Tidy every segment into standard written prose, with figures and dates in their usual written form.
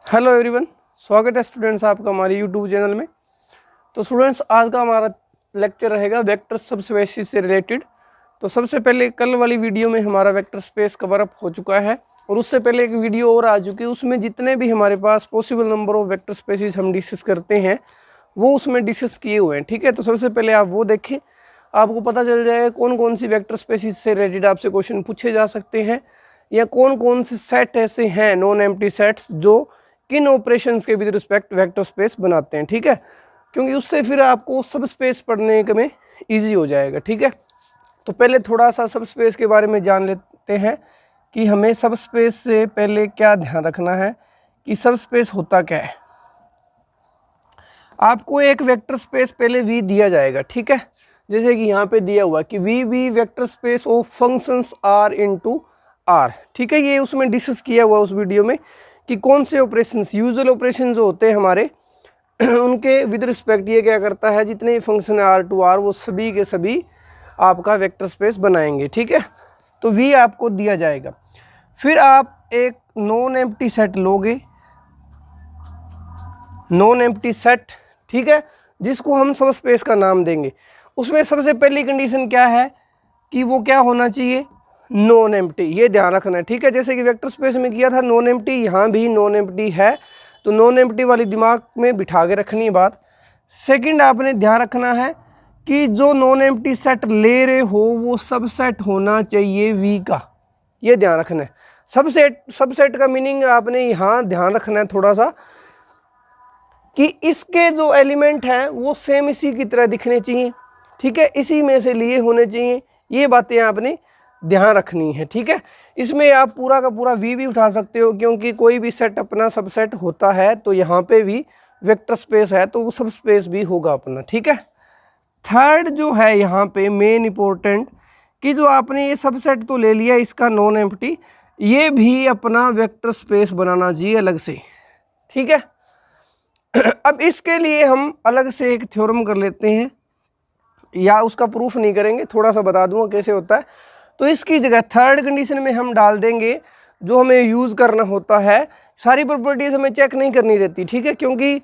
Hello everyone, स्वागत है students आपका हमारे यूट्यूब चैनल में। तो स्टूडेंट्स, आज का हमारा लेक्चर रहेगा वेक्टर सबस्पेसेस से रिलेटेड। तो सबसे पहले कल वाली वीडियो में हमारा वेक्टर स्पेस कवर अप हो चुका है और उससे पहले एक वीडियो और आ चुकी है, उसमें जितने भी हमारे पास possible number of vector spaces हम डिस्कस करते हैं वो उसमें डिस्कस किए हुए हैं। ठीक है, तो सबसे पहले आप वो देखें, आपको पता चल जाएगा कौन कौन सी वेक्टर स्पेसिस से रिलेटेड आपसे क्वेश्चन पूछे जा सकते हैं या कौन कौन से सेट ऐसे हैं नॉन एम्प्टी सेट्स जो किन ऑपरेशंस के विद रिस्पेक्ट वेक्टर स्पेस बनाते हैं। ठीक है, क्योंकि उससे फिर आपको सब स्पेस पढ़ने में इजी हो जाएगा। ठीक है, तो पहले थोड़ा सा सब स्पेस के बारे में जान लेते हैं कि हमें सब स्पेस से पहले क्या ध्यान रखना है कि सब स्पेस होता क्या है। आपको एक वेक्टर स्पेस पहले वी दिया जाएगा। ठीक है, जैसे कि यहाँ पे दिया हुआ कि V be vector space of functions R into R. ठीक है, ये उसमें डिस्कस किया हुआ उस वीडियो में कि कौन से ऑपरेशंस, यूजुअल ऑपरेशन जो होते हैं हमारे उनके विद रिस्पेक्ट ये क्या करता है, जितने फंक्शन आर टू आर वो सभी के सभी आपका वेक्टर स्पेस बनाएंगे। ठीक है, तो वी आपको दिया जाएगा। फिर आप एक नॉन एम्प्टी सेट लोगे, नॉन एम्प्टी सेट। ठीक है, जिसको हम सब स्पेस का नाम देंगे। उसमें सबसे पहली कंडीशन क्या है कि वो क्या होना चाहिए, नॉन एम्प्टी। ये ध्यान रखना है। ठीक है, जैसे कि वेक्टर स्पेस में किया था नॉन एम्प्टी, यहाँ भी नॉन एम्प्टी है, तो नॉन एम्प्टी वाली दिमाग में बिठा के रखनी है बात। सेकंड, आपने ध्यान रखना है कि जो नॉन एम्प्टी सेट ले रहे हो वो सबसेट होना चाहिए वी का। ये ध्यान रखना है। सबसेट का मीनिंग आपने यहाँ ध्यान रखना है थोड़ा सा कि इसके जो एलिमेंट हैं वो सेम इसी की तरह दिखने चाहिए। ठीक है, इसी में से लिए होने चाहिए। ये बातें आपने ध्यान रखनी है। ठीक है, इसमें आप पूरा का पूरा वी भी उठा सकते हो, क्योंकि कोई भी सेट अपना सबसेट होता है तो यहाँ पे भी वेक्टर स्पेस है तो वो सब स्पेस भी होगा अपना। ठीक है, थर्ड जो है यहाँ पे मेन इंपॉर्टेंट कि जो आपने ये सबसेट तो ले लिया इसका नॉन एम्प्टी, ये भी अपना वेक्टर स्पेस बनाना चाहिए अलग से। ठीक है, अब इसके लिए हम अलग से एक थ्योरम कर लेते हैं, या उसका प्रूफ नहीं करेंगे, थोड़ा सा बता दूंगा कैसे होता है। तो इसकी जगह थर्ड कंडीशन में हम डाल देंगे जो हमें यूज़ करना होता है, सारी प्रॉपर्टीज हमें चेक नहीं करनी रहती। ठीक है, क्योंकि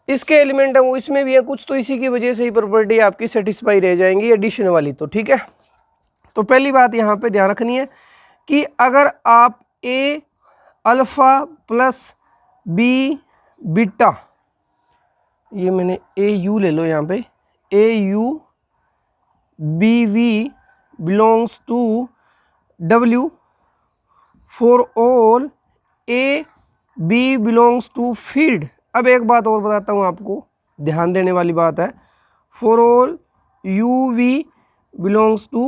इसके एलिमेंट है वो इसमें भी है कुछ, तो इसी की वजह से ही प्रॉपर्टी आपकी सेटिस्फाई रह जाएंगी एडिशन वाली। तो ठीक है, तो पहली बात यहाँ पे ध्यान रखनी है कि अगर आप A alpha plus B beta, ये मैंने ए यू ले लो, यहाँ पे A U B V belongs to W for all A B belongs to field। अब एक बात और बताता हूँ आपको, ध्यान देने वाली बात है। for all U V belongs to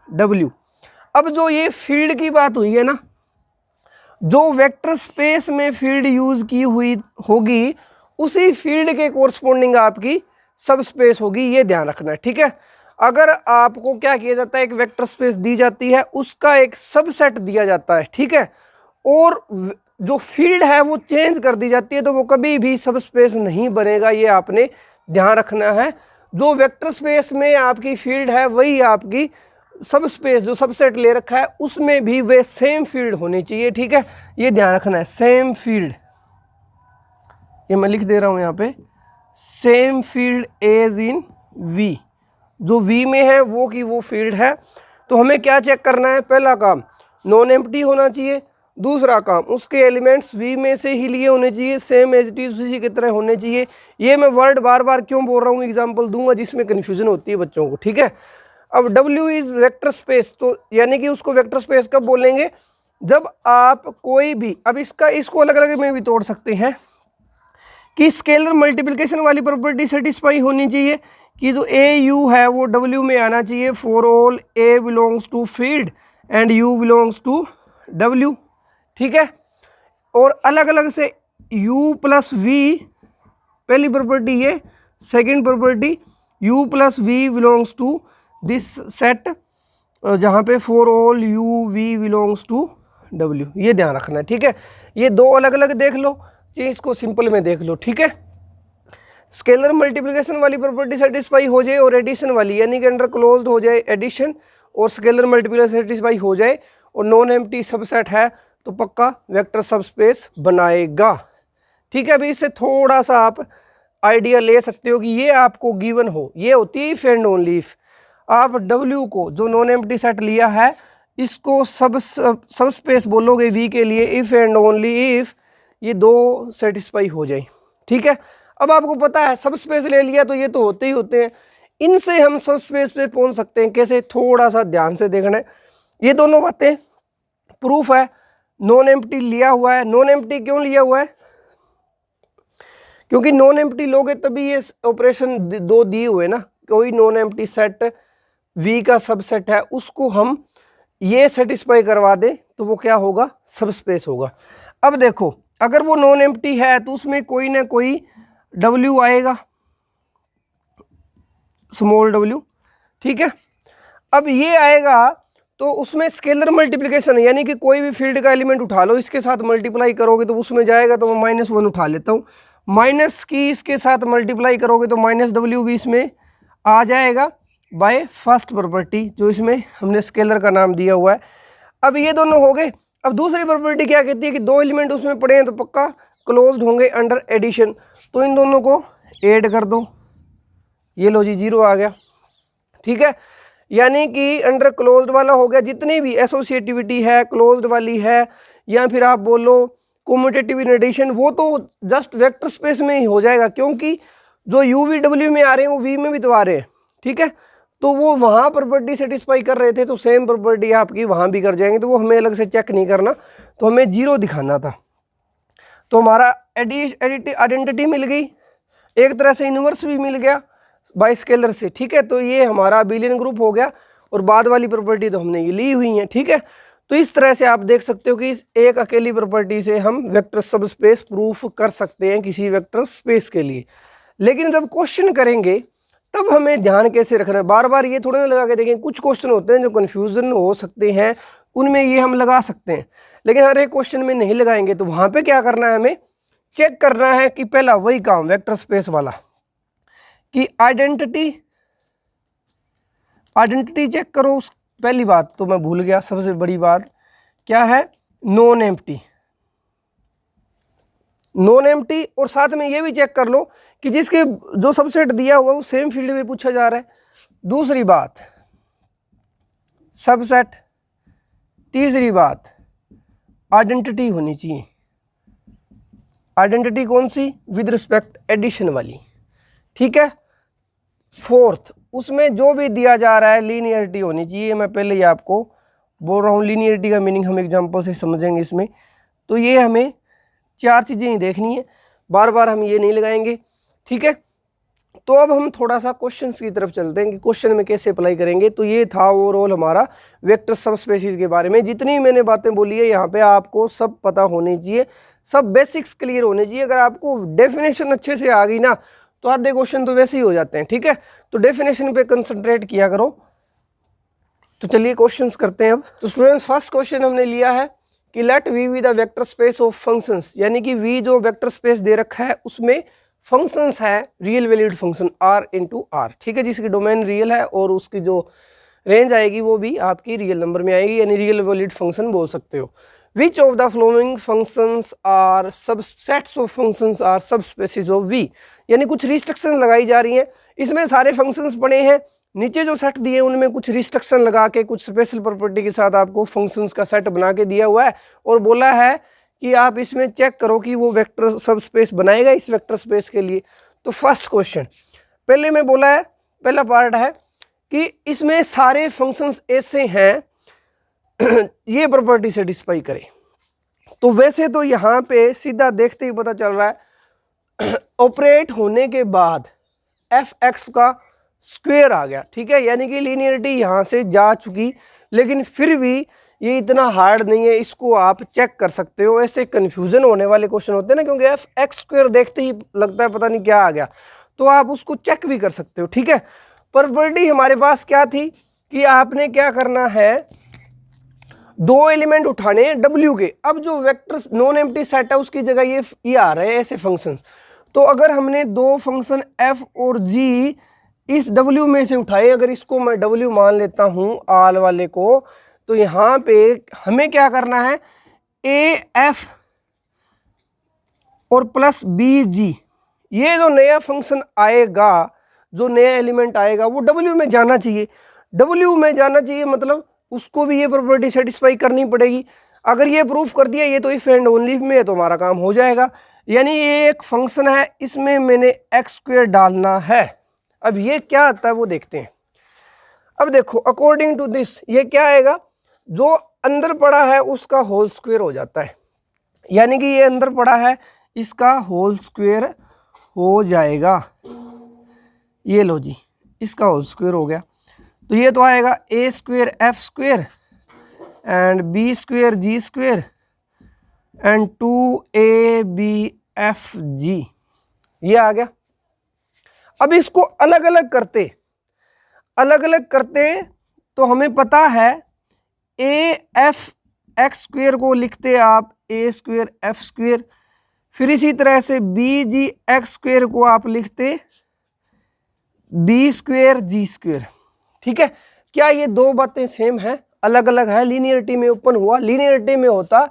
W। अब जो ये फील्ड की बात हुई है ना, जो वेक्टर स्पेस में फील्ड यूज की हुई होगी उसी फील्ड के कोरस्पोंडिंग आपकी सब स्पेस होगी। ये ध्यान रखना है। ठीक है, अगर आपको क्या किया जाता है, एक वेक्टर स्पेस दी जाती है, उसका एक सबसेट दिया जाता है। ठीक है, और जो फील्ड है वो चेंज कर दी जाती है तो वो कभी भी सब स्पेस नहीं बनेगा। ये आपने ध्यान रखना है। जो वेक्टर स्पेस में आपकी फील्ड है वही आपकी सब स्पेस जो सबसेट ले रखा है उसमें भी वे सेम फील्ड होनी चाहिए। ठीक है, ये ध्यान रखना है, सेम फील्ड। ये मैं लिख दे रहा हूं यहाँ पे, same field as in V. जो वी में है वो की वो फील्ड है। तो हमें क्या चेक करना है, पहला काम नॉन एम्प्टी होना चाहिए, दूसरा काम उसके एलिमेंट्स वी में से ही लिए होने चाहिए, सेम एज इट इज उसी की तरह होने चाहिए। ये मैं वर्ड बार बार क्यों बोल रहा हूँ, एग्जांपल दूंगा जिसमें कन्फ्यूजन होती है बच्चों को। ठीक है, अब W इज वेक्टर स्पेस, तो यानी कि उसको वेक्टर स्पेस कब बोलेंगे, जब आप कोई भी, अब इसको अलग अलग में भी तोड़ सकते हैं कि स्केलर मल्टीप्लिकेशन वाली प्रॉपर्टी सेटिस्फाई होनी चाहिए कि जो ए यू है वो W में आना चाहिए। For all A belongs to field and U belongs to W। ठीक है, और अलग अलग से U प्लस V पहली प्रॉपर्टी ये, second property U plus V belongs to this set, जहाँ पे for all U V belongs to W। ये ध्यान रखना है। ठीक है, ये दो अलग अलग देख लो, इसको सिंपल में देख लो। ठीक है, स्केलर मल्टीप्लिकेशन वाली प्रॉपर्टी सेटिस्फाई हो जाए और एडिशन वाली यानी कि अंडर क्लोज्ड हो जाए एडिशन, और स्केलर मल्टीप्लिकेशन सेटिस्फाई हो जाए और नॉन एम्प्टी सबसेट है तो पक्का वेक्टर सबस्पेस बनाएगा। ठीक है। अभी इससे थोड़ा सा आप आइडिया ले सकते हो कि ये आपको गिवन हो, ये होती है इफ एंड ओनली इफ। आप W को जो नॉन एम्प्टी सेट लिया है इसको सब स्पेस बोलोगे V के लिए इफ एंड ओनली इफ ये दो सेटिस्फाई हो जाए, ठीक है। अब आपको पता है सब स्पेस ले लिया तो ये तो होते ही होते हैं, इनसे हम सब स्पेस पे पहुंच सकते हैं कैसे, थोड़ा सा ध्यान से देखना है। ये दोनों बातें प्रूफ है, नॉन एम्प्टी लिया हुआ है। नॉन एम्प्टी क्यों लिया हुआ है, क्योंकि नॉन एम्प्टी लोगे तभी ये ऑपरेशन दो दिए हुए ना, कोई नॉन एम्प्टी सेट V का सबसेट है उसको हम ये सेटिस्फाई करवा दें तो वो क्या होगा, सब स्पेस होगा। अब देखो अगर वो नॉन एम्प्टी है तो उसमें कोई ना कोई W आएगा, स्मॉल w, ठीक है। अब ये आएगा तो उसमें स्केलर मल्टीप्लिकेशन है, यानी कि कोई भी फील्ड का एलिमेंट उठा लो इसके साथ मल्टीप्लाई करोगे तो उसमें जाएगा, तो मैं -1 उठा लेता हूँ, माइनस की इसके साथ मल्टीप्लाई करोगे तो -w भी इसमें आ जाएगा बाय फर्स्ट प्रॉपर्टी जो इसमें हमने स्केलर का नाम दिया हुआ है। अब ये दोनों हो गए। अब दूसरी प्रॉपर्टी क्या कहती है कि दो एलिमेंट उसमें पड़े हैं तो पक्का क्लोज्ड होंगे अंडर एडिशन, तो इन दोनों को ऐड कर दो, ये लो जी 0 आ गया, ठीक है। यानी कि अंडर क्लोज्ड वाला हो गया, जितनी भी एसोसिएटिविटी है क्लोज्ड वाली है या फिर आप बोलो कम्यूटेटिव इन एडिशन, वो तो जस्ट वेक्टर स्पेस में ही हो जाएगा, क्योंकि जो UV W में आ रहे हैं वो V में भी तो आ रहे हैं, ठीक है। तो वो वहाँ प्रॉपर्टी सेटिस्फाई कर रहे थे तो सेम प्रॉपर्टी आपकी वहाँ भी कर जाएंगे, तो वो हमें अलग से चेक नहीं करना, तो हमें 0 दिखाना था। तो हमारा आइडेंटिटी मिल गई, एक तरह से इनवर्स भी मिल गया बाय स्केलर से, ठीक है। तो ये हमारा अबिलियन ग्रुप हो गया और बाद वाली प्रॉपर्टी तो हमने ये ली हुई है, ठीक है। तो इस तरह से आप देख सकते हो कि इस एक अकेली प्रॉपर्टी से हम वेक्टर सब स्पेस प्रूफ कर सकते हैं किसी वेक्टर स्पेस के लिए। लेकिन जब क्वेश्चन करेंगे तब हमें ध्यान कैसे रखना है, बार बार ये थोड़ा ना लगा के देखें, कुछ क्वेश्चन होते हैं जो कन्फ्यूजन हो सकते हैं उनमें ये हम लगा सकते हैं, लेकिन हर एक क्वेश्चन में नहीं लगाएंगे। तो वहाँ पे क्या करना है, हमें चेक करना है कि पहला वही काम वेक्टर स्पेस वाला कि आइडेंटिटी चेक करो। उस पहली बात तो मैं भूल गया, सबसे बड़ी बात क्या है, नॉन एम्प्टी, नॉन एम्प्टी, और साथ में ये भी चेक कर लो कि जिसके जो सबसेट दिया हुआ वो सेम फील्ड में पूछा जा रहा है। दूसरी बात सबसेट, तीसरी बात आइडेंटिटी होनी चाहिए। आइडेंटिटी कौन सी, विद रिस्पेक्ट एडिशन वाली, ठीक है। फोर्थ, उसमें जो भी दिया जा रहा है लीनियरिटी होनी चाहिए। मैं पहले ही आपको बोल रहा हूँ लीनियरिटी का मीनिंग हम एग्जांपल से समझेंगे इसमें। तो ये हमें 4 चीज़ें ही देखनी है, बार बार हम ये नहीं लगाएंगे, ठीक है। तो अब हम थोड़ा सा क्वेश्चंस की तरफ चलते हैं कि क्वेश्चन में कैसे अप्लाई करेंगे। तो ये था ओवरऑल हमारा वेक्टर सब स्पेसिस के बारे में। जितनी मैंने बातें बोली है यहाँ पे आपको सब पता होनी चाहिए, सब बेसिक्स क्लियर होने चाहिए। अगर आपको डेफिनेशन अच्छे से आ गई ना तो आधे क्वेश्चन तो वैसे ही हो जाते हैं, ठीक है। तो डेफिनेशन पे कंसंट्रेट किया करो। तो चलिए क्वेश्चंस करते हैं अब। तो स्टूडेंट्स फर्स्ट क्वेश्चन हमने लिया है कि let V be the vector space of functions, यानी कि V जो वेक्टर स्पेस दे रखा है उसमें फंक्शंस है real valued function R into R, ठीक है, जिसकी डोमेन रियल है और उसकी जो रेंज आएगी वो भी आपकी रियल नंबर में आएगी, यानी रियल वैल्यूड फंक्शन बोल सकते हो। Which of the following functions are subsets of functions are subspaces of V, यानी कुछ रिस्ट्रिक्शन लगाई जा रही हैं। इसमें सारे फंक्शंस पड़े हैं, नीचे जो सेट दिए उनमें कुछ रिस्ट्रिक्शन लगा के कुछ स्पेशल प्रॉपर्टी के साथ आपको फंक्शंस का सेट बना के दिया हुआ है और बोला है कि आप इसमें चेक करो कि वो वेक्टर सब स्पेस बनाएगा इस वेक्टर स्पेस के लिए। तो फर्स्ट क्वेश्चन पहले में बोला है, पहला पार्ट है कि इसमें सारे फंक्शंस ऐसे हैं ये प्रॉपर्टी सेटिस्फाई करे। तो वैसे तो यहाँ पे सीधा देखते ही पता चल रहा है ऑपरेट होने के बाद f(x) का स्क्वायर आ गया, ठीक है, यानी कि लीनियरिटी यहाँ से जा चुकी, लेकिन फिर भी ये इतना हार्ड नहीं है, इसको आप चेक कर सकते हो। ऐसे कन्फ्यूजन होने वाले क्वेश्चन होते हैं ना, क्योंकि f(x² देखते ही लगता है पता नहीं क्या आ गया, तो आप उसको चेक भी कर सकते हो, ठीक है। प्रॉपर्टी हमारे पास क्या थी कि आपने क्या करना है, दो एलिमेंट उठाने हैं W के। अब जो वेक्टर नॉन एम्प्टी सेट है उसकी जगह ये आ रहे हैं ऐसे फंक्शंस। तो अगर हमने दो फंक्शन f और g इस W में से उठाए, अगर इसको मैं W मान लेता हूँ आल वाले को, तो यहाँ पे हमें क्या करना है, AF और प्लस बी जी, ये जो नया फंक्शन आएगा, जो नया एलिमेंट आएगा वो डब्ल्यू में जाना चाहिए। डब्ल्यू में जाना चाहिए मतलब उसको भी ये प्रॉपर्टी सेटिस्फाई करनी पड़ेगी। अगर ये प्रूफ कर दिया ये तो इफ एंड ओनली में है तो हमारा काम हो जाएगा। यानी ये एक फंक्शन है, इसमें मैंने एक्स स्क्वायर डालना है। अब ये क्या आता है वो देखते हैं। अब देखो अकॉर्डिंग टू दिस ये क्या आएगा, जो अंदर पड़ा है उसका होल स्क्वायर हो जाता है, यानी कि ये अंदर पड़ा है इसका होल स्क्वायर हो जाएगा। ये लो जी, इसका होल स्क्वायर हो गया, तो ये तो आएगा A square F square and B square G square and 2abfg, ये आ गया। अब इसको अलग अलग करते तो हमें पता है ए एफ एक्स स्क्वायर को लिखते आप ए स्क्वायर एफ स्क्वायर, फिर इसी तरह से बी जी एक्स स्क्वायर को आप लिखते बी स्क्वायर जी स्क्वायर। ठीक है, क्या ये दो बातें सेम है? अलग अलग है, लीनियरिटी में ओपन हुआ। लीनियरिटी में होता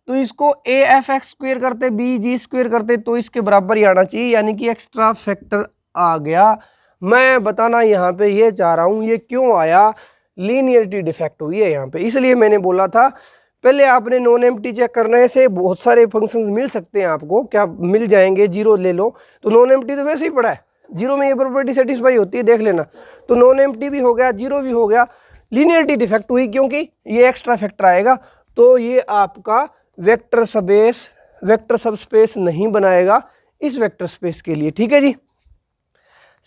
तो इसको ए एफ एक्स स्क्वायर करते बी जी स्क्वायर करते तो इसके बराबर ही आना चाहिए, यानी कि एक्स्ट्रा फैक्टर आ गया। मैं बताना यहाँ पे ये चाह रहा हूँ ये क्यों आया, लीनियरिटी डिफेक्ट हुई है यहाँ पे, इसलिए मैंने बोला था पहले आपने नॉन एम्प्टी चेक करने से बहुत सारे फंक्शंस मिल सकते हैं आपको, क्या मिल जाएंगे, जीरो ले लो तो नॉन एम्प्टी तो वैसे ही पड़ा है, जीरो में ये प्रॉपर्टी सेटिस्फाई होती है, देख लेना। तो नॉन एम्प्टी भी हो गया, जीरो भी हो गया, लीनियरिटी डिफेक्ट हुई क्योंकि ये एक्स्ट्रा फैक्टर आएगा, तो ये आपका वेक्टर सबस्पेस नहीं बनाएगा इस वेक्टर स्पेस के लिए। ठीक है जी।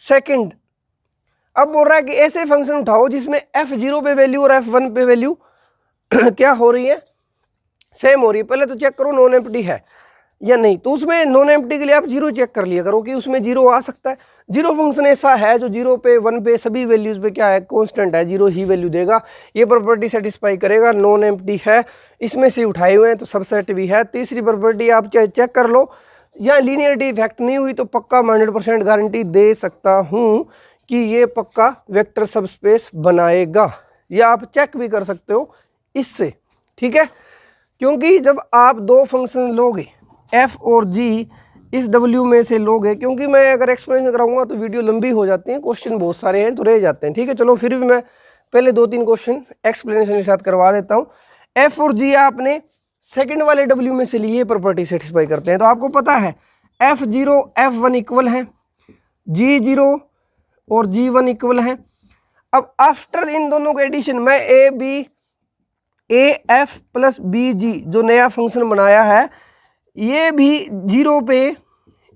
सेकंड, अब बोल रहा है कि ऐसे फंक्शन उठाओ जिसमें f0 पे वैल्यू और f1 पे वैल्यू क्या हो रही है, सेम हो रही है। पहले तो चेक करो नॉन एम्प्टी है या नहीं, तो उसमें नॉन एम्प्टी के लिए आप जीरो चेक कर लिया करो कि उसमें जीरो आ सकता है। जीरो फंक्शन ऐसा है जो जीरो पे वन पे सभी वैल्यूज पे क्या है, कांस्टेंट है, जीरो ही वैल्यू देगा, ये प्रॉपर्टी सेटिस्फाई करेगा। नॉन एम्प्टी है, इसमें से उठाए हुए हैं तो सबसेट भी है। तीसरी प्रॉपर्टी आप चाहे चेक कर लो, या लीनियरिटी इफेक्ट नहीं हुई तो पक्का 100% गारंटी दे सकता हूँ कि ये पक्का वेक्टर सबस्पेस बनाएगा, या आप चेक भी कर सकते हो इससे। ठीक है, क्योंकि जब आप दो फंक्शन लोगे f और g इस w में से लोगे, क्योंकि मैं अगर एक्सप्लेनेशन कराऊंगा तो वीडियो लंबी हो जाती है, क्वेश्चन बहुत सारे हैं तो रह जाते हैं। ठीक है, चलो फिर भी मैं पहले 2-3 क्वेश्चन एक्सप्लेनेशन के साथ करवा देता हूँ। f और g आपने सेकंड वाले w में से लिए प्रॉपर्टी सेटिस्फाई करते हैं, तो आपको पता है f0 f1 इक्वल है, g0 और g1 इक्वल है। अब आफ्टर इन दोनों का एडिशन मैं ए एफ प्लस बी जी जो नया फंक्शन बनाया है ये भी जीरो पे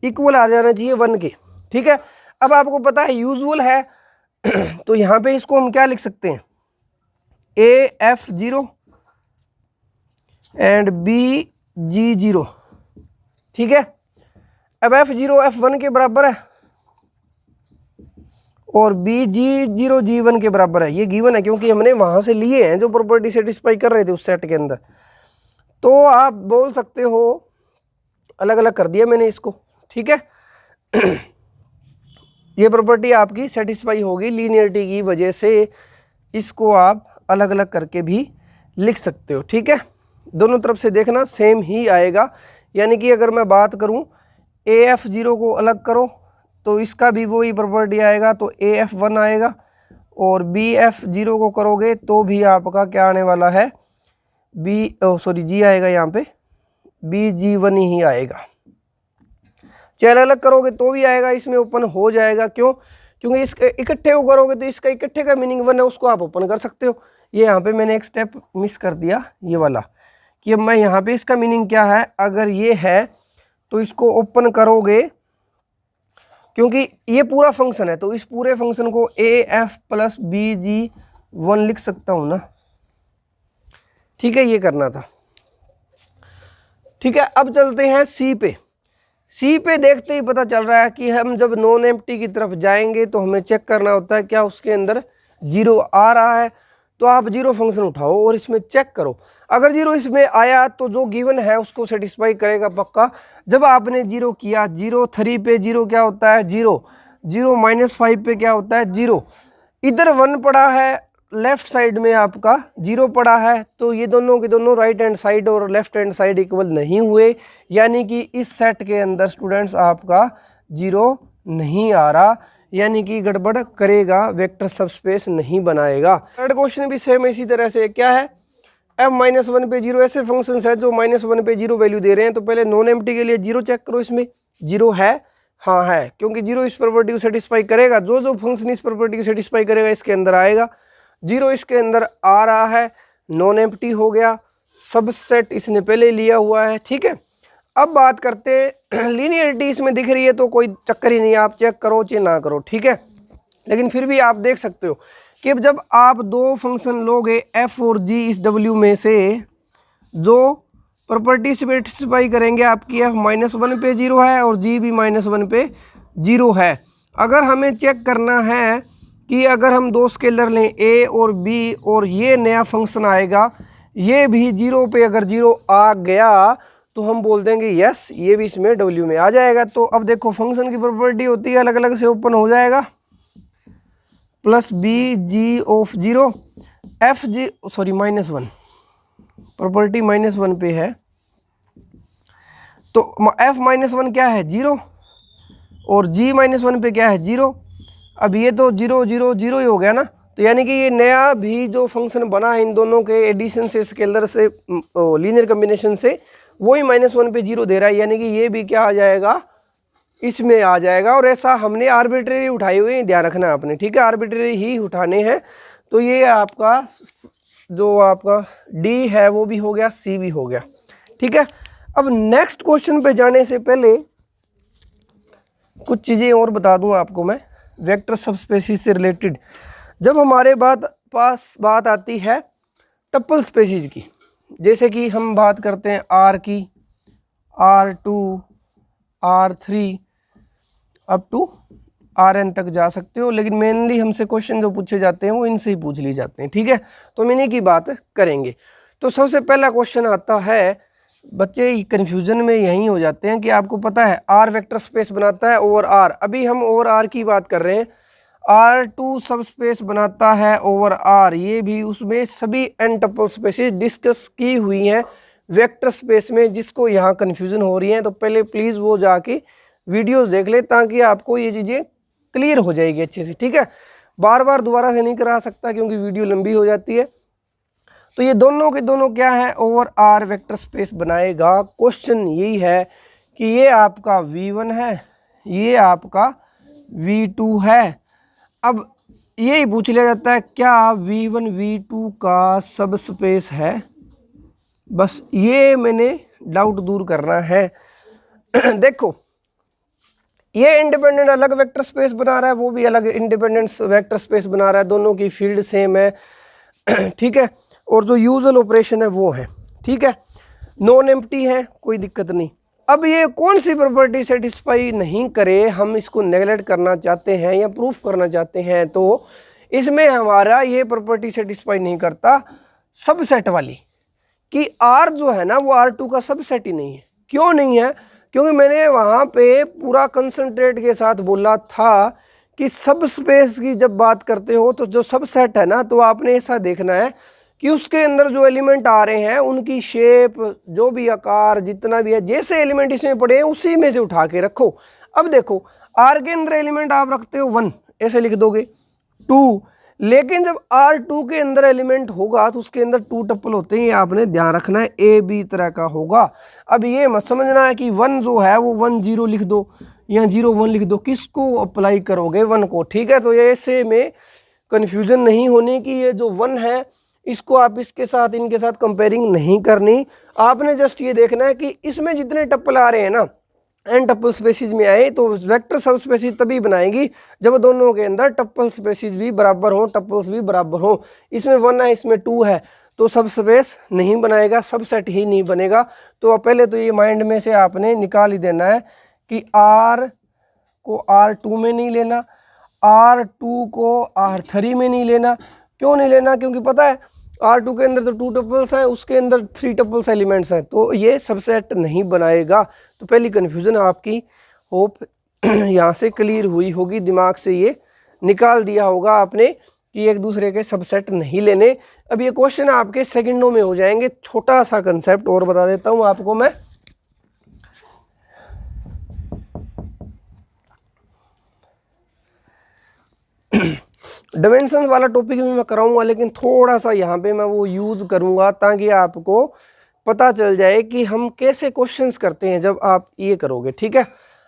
इक्वल आ जाना चाहिए 1 के। ठीक है, अब आपको पता है यूजुअल है तो यहाँ पे इसको हम क्या लिख सकते हैं, a f zero and b g zero. ठीक है, अब f0 f1 के बराबर है और बी जी जीरो g1 के बराबर है, ये गिवन है क्योंकि हमने वहां से लिए हैं जो प्रॉपर्टी सेटिस्फाई कर रहे थे उस सेट के अंदर। तो आप बोल सकते हो अलग अलग कर दिया मैंने इसको। ठीक है ये प्रॉपर्टी आपकी सेटिस्फाई होगी लीनियरिटी की वजह से, इसको आप अलग अलग करके भी लिख सकते हो। ठीक है, दोनों तरफ से देखना सेम ही आएगा, यानी कि अगर मैं बात करूं AF0 को अलग करो तो इसका भी वही प्रॉपर्टी आएगा, तो AF1 आएगा, और BF0 को करोगे तो भी आपका क्या आने वाला है, जी आएगा यहाँ पे, BG1 ही आएगा। चाहे अलग करोगे तो भी आएगा, इसमें ओपन हो जाएगा। क्यों? क्योंकि इसके इकट्ठे को करोगे तो इसका इकट्ठे का मीनिंग 1 है, उसको आप ओपन कर सकते हो। ये यहाँ पे मैंने एक स्टेप मिस कर दिया ये वाला, कि अब मैं यहाँ पे इसका मीनिंग क्या है, अगर ये है तो इसको ओपन करोगे, क्योंकि ये पूरा फंक्शन है तो इस पूरे फंक्शन को AF प्लस BG1 लिख सकता हूँ ना। ठीक है, ये करना था। ठीक है, अब चलते हैं सी पे। सी पे देखते ही पता चल रहा है कि हम जब नॉन एम्प्टी की तरफ जाएंगे तो हमें चेक करना होता है क्या उसके अंदर जीरो आ रहा है। तो आप जीरो फंक्शन उठाओ और इसमें चेक करो, अगर जीरो इसमें आया तो जो गिवन है उसको सेटिस्फाई करेगा पक्का। जब आपने जीरो किया, 0 पे जीरो क्या होता है, जीरो, 0 -5 पे क्या होता है, जीरो। इधर 1 पड़ा है, लेफ्ट साइड में आपका 0 पड़ा है, तो ये दोनों के दोनों राइट हैंड साइड और लेफ्ट हैंड साइड इक्वल नहीं हुए, यानी कि इस सेट के अंदर स्टूडेंट्स आपका 0 नहीं आ रहा, यानी कि गड़बड़ करेगा, वेक्टर सबस्पेस नहीं बनाएगा। थर्ड क्वेश्चन भी सेम इसी तरह से क्या है, f-1 पे 0 ऐसे फंक्शंस है जो -1 पे 0 वैल्यू दे रहे हैं। तो पहले नॉन एम्प्टी के लिए 0 चेक करो, इसमें 0 है, हाँ है, क्योंकि 0 इस प्रॉपर्टी को सेटिस्फाई करेगा, जो फंक्शन इस प्रॉपर्टी को सेटिस्फाई करेगा इसके अंदर आएगा। 0 इसके अंदर आ रहा है, नॉन एम्प्टी हो गया, सबसेट इसने पहले लिया हुआ है, ठीक है। अब बात करते हैं लीनियरिटी, इसमें दिख रही है तो कोई चक्कर ही नहीं, आप चेक करो चाहे ना करो, ठीक है। लेकिन फिर भी आप देख सकते हो कि जब आप दो फंक्शन लोगे f और g इस w में से, जो प्रॉपर्टी स्पेसिफाई करेंगे आपकी f-1 पे 0 है और g भी -1 पे 0 है। अगर हमें चेक करना है कि अगर हम दो स्केलर लें a और b और ये नया फंक्शन आएगा, ये भी 0 पे अगर 0 आ गया तो हम बोल देंगे यस, ये भी इसमें w में आ जाएगा। तो अब देखो फंक्शन की प्रॉपर्टी होती है अलग अलग से ओपन हो जाएगा, plus b g of 0 f g sorry -1, property -1 पे है, तो f-1 क्या है 0 और g-1 पे क्या है 0। अब ये तो 0 0 0 ही हो गया ना, तो यानी कि ये नया भी जो फंक्शन बना है इन दोनों के एडिशन से, स्केलर से, लीनियर कम्बिनेशन से, वही -1 पे 0 दे रहा है, यानी कि ये भी क्या आ जाएगा, इसमें आ जाएगा। और ऐसा हमने आर्बिट्रेरी उठाए हुए हैं, ध्यान रखना आपने, ठीक है, आर्बिट्रेरी ही उठाने हैं। तो ये आपका जो आपका D है वो भी हो गया, C भी हो गया, ठीक है। अब नेक्स्ट क्वेश्चन पे जाने से पहले कुछ चीज़ें और बता दूं आपको मैं वेक्टर सबस्पेसिस से रिलेटेड। जब हमारे पास बात आती है टप्पल स्पेसिस की, जैसे कि हम बात करते हैं R की, R2 R3 up to Rn तक जा सकते हो, लेकिन मेनली हमसे क्वेश्चन जो पूछे जाते हैं वो इनसे ही पूछ लिए जाते हैं, ठीक है। तो हम इन्हीं की बात करेंगे। तो सबसे पहला क्वेश्चन आता है, बच्चे कन्फ्यूजन में यही हो जाते हैं कि आपको पता है R वेक्टर स्पेस बनाता है ओवर R, अभी हम ओवर R की बात कर रहे हैं, R2 सब स्पेस बनाता है ओवर R, ये भी उसमें सभी n टप्पल स्पेसिस डिस्कस की हुई हैं वेक्टर स्पेस में, जिसको यहाँ कन्फ्यूजन हो रही है तो पहले प्लीज़ वो जाके वीडियोस देख ले, ताकि आपको ये चीज़ें क्लियर हो जाएगी अच्छे से, ठीक है। बार बार दोबारा से नहीं करा सकता क्योंकि वीडियो लंबी हो जाती है। तो ये दोनों के दोनों क्या है, ओवर R वेक्टर स्पेस बनाएगा। क्वेश्चन यही है कि ये आपका V1 है, ये आपका V2 है। अब यही पूछ लिया जाता है क्या V1 V2 का सब स्पेस है, बस ये मैंने डाउट दूर करना है। देखो ये इंडिपेंडेंट अलग वेक्टर स्पेस बना रहा है, वो भी अलग इंडिपेंडेंट वेक्टर स्पेस बना रहा है, दोनों की फील्ड सेम है, ठीक है, और जो यूजुअल ऑपरेशन है वो है, ठीक है, नॉन एम्प्टी है, कोई दिक्कत नहीं। अब ये कौन सी प्रॉपर्टी सेटिस्फाई नहीं करे, हम इसको नेगलेक्ट करना चाहते हैं या प्रूफ करना चाहते हैं, तो इसमें हमारा ये प्रॉपर्टी सेटिस्फाई नहीं करता सबसेट वाली, कि R जो है ना वो R2 का सबसेट ही नहीं है। क्यों नहीं है, क्योंकि मैंने वहाँ पे पूरा कंसंट्रेट के साथ बोला था कि सब स्पेस की जब बात करते हो तो जो सबसेट है ना, तो आपने ऐसा देखना है कि उसके अंदर जो एलिमेंट आ रहे हैं उनकी शेप, जो भी आकार जितना भी है, जैसे एलिमेंट इसमें पड़े हैं उसी में से उठा के रखो। अब देखो R के अंदर एलिमेंट आप रखते हो 1, ऐसे लिख दोगे 2, लेकिन जब R2 के अंदर एलिमेंट होगा तो उसके अंदर 2 टप्पल होते हैं, ये आपने ध्यान रखना है, A B तरह का होगा। अब ये मत समझना है कि 1 जो है वो 1 0 लिख दो या 0 1 लिख दो, किसको अप्लाई करोगे 1 को, ठीक है। तो ये ऐसे में कन्फ्यूजन नहीं होने की, ये जो 1 है इसको आप इसके साथ इनके साथ कंपेयरिंग नहीं करनी, आपने जस्ट ये देखना है कि इसमें जितने टप्पल आ रहे हैं ना n टप्पल स्पेसिस में आए, तो वेक्टर सब स्पेसिस तभी बनाएगी जब दोनों के अंदर टप्पल स्पेसिस भी बराबर हो, टप्पल्स भी बराबर हो। इसमें 1 है, इसमें 2 है, तो सब स्पेस नहीं बनाएगा, सबसेट ही नहीं बनेगा। तो पहले तो ये माइंड में से आपने निकाल ही देना है कि R को R2 में नहीं लेना, R2 को R3 में नहीं लेना। क्यों नहीं लेना, क्योंकि पता है R2 के अंदर तो 2 टप्पल्स हैं, उसके अंदर 3 टप्पल्स एलिमेंट्स हैं, तो ये सबसेट नहीं बनाएगा। तो पहली कन्फ्यूज़न आपकी होप यहाँ से क्लियर हुई होगी, दिमाग से ये निकाल दिया होगा आपने कि एक दूसरे के सबसेट नहीं लेने। अब ये क्वेश्चन आपके सेकंडों में हो जाएंगे। छोटा सा कंसेप्ट और बता देता हूं आपको मैं। डायमेंशन वाला टॉपिक भी मैं कराऊंगा, लेकिन थोड़ा सा यहाँ पे मैं वो यूज करूंगा ताकि आपको पता चल जाए कि हम कैसे क्वेश्चंस करते हैं जब आप ये करोगे, ठीक है।